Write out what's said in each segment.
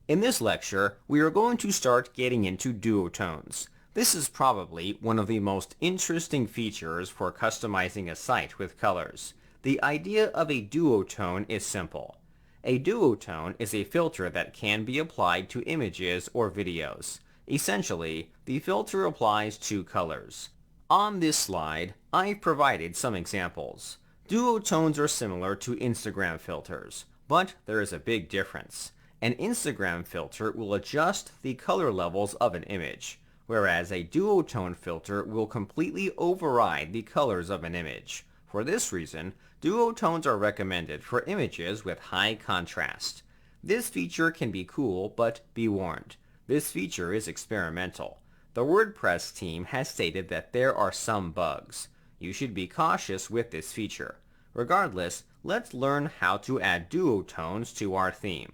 In this lecture, we are going to start getting into duotones. This is probably one of the most interesting features for customizing a site with colors. The idea of a duotone is simple. A duotone is a filter that can be applied to images or videos. Essentially, the filter applies to colors. On this slide, I've provided some examples. Duotones are similar to Instagram filters, but there is a big difference. An Instagram filter will adjust the color levels of an image, whereas a duotone filter will completely override the colors of an image. For this reason, duotones are recommended for images with high contrast. This feature can be cool, but be warned. This feature is experimental. The WordPress team has stated that there are some bugs. You should be cautious with this feature. Regardless, let's learn how to add duotones to our theme.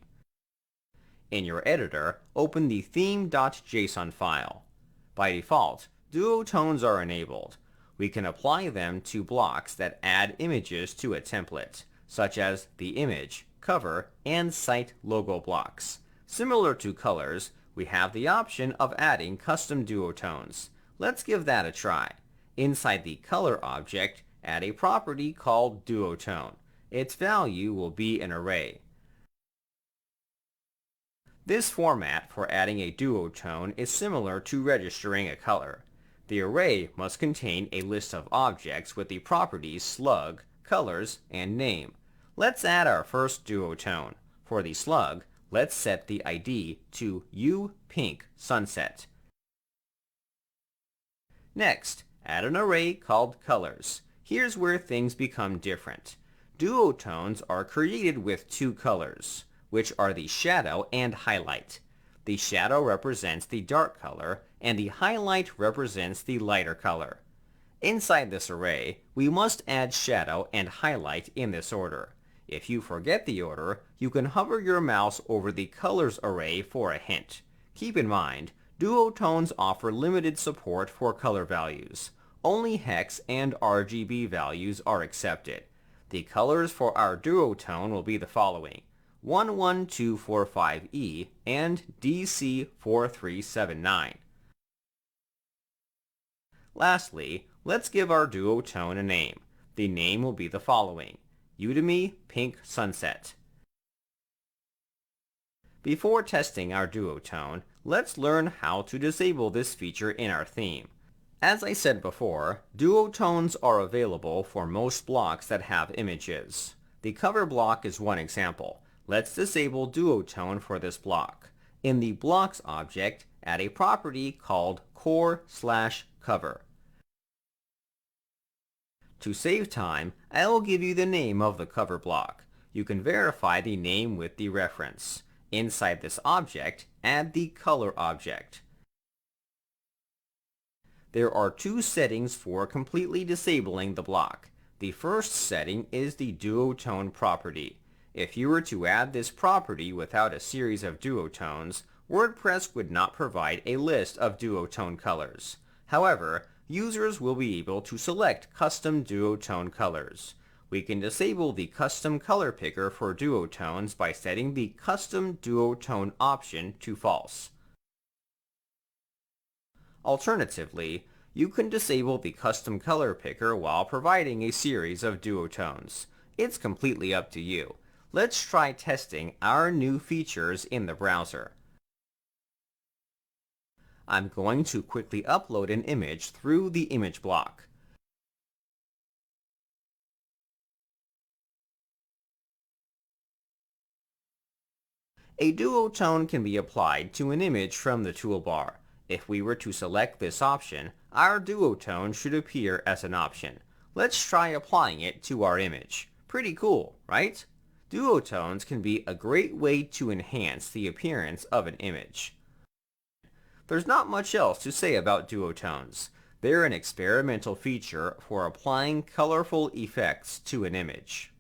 In your editor, open the theme.json file. By default, duotones are enabled. We can apply them to blocks that add images to a template, such as the image, cover, and site logo blocks. Similar to colors, we have the option of adding custom duotones. Let's give that a try. Inside the color object, add a property called duotone. Its value will be an array. This format for adding a duotone is similar to registering a color. The array must contain a list of objects with the properties slug, colors, and name. Let's add our first duotone. For the slug, let's set the ID to UPinkSunset. Next, add an array called colors. Here's where things become different. Duotones are created with two colors, which are the shadow and highlight. The shadow represents the dark color, and the highlight represents the lighter color. Inside this array, we must add shadow and highlight in this order. If you forget the order, you can hover your mouse over the colors array for a hint. Keep in mind, duotones offer limited support for color values. Only hex and RGB values are accepted. The colors for our duotone will be the following: 11245E and DC4379. Lastly, let's give our duotone a name. The name will be the following: Udemy Pink Sunset. Before testing our duotone, let's learn how to disable this feature in our theme. As I said before, duotones are available for most blocks that have images. The cover block is one example. Let's disable duotone for this block. In the blocks object, add a property called core/cover. To save time, I will give you the name of the cover block. You can verify the name with the reference. Inside this object, add the color object. There are two settings for completely disabling the block. The first setting is the duotone property. If you were to add this property without a series of duotones, WordPress would not provide a list of duotone colors. However, users will be able to select custom duotone colors. We can disable the custom color picker for duotones by setting the custom duotone option to false. Alternatively, you can disable the custom color picker while providing a series of duotones. It's completely up to you. Let's try testing our new features in the browser. I'm going to quickly upload an image through the image block. A duotone can be applied to an image from the toolbar. If we were to select this option, our duotone should appear as an option. Let's try applying it to our image. Pretty cool, right? Duotones can be a great way to enhance the appearance of an image. There's not much else to say about duotones. They're an experimental feature for applying colorful effects to an image.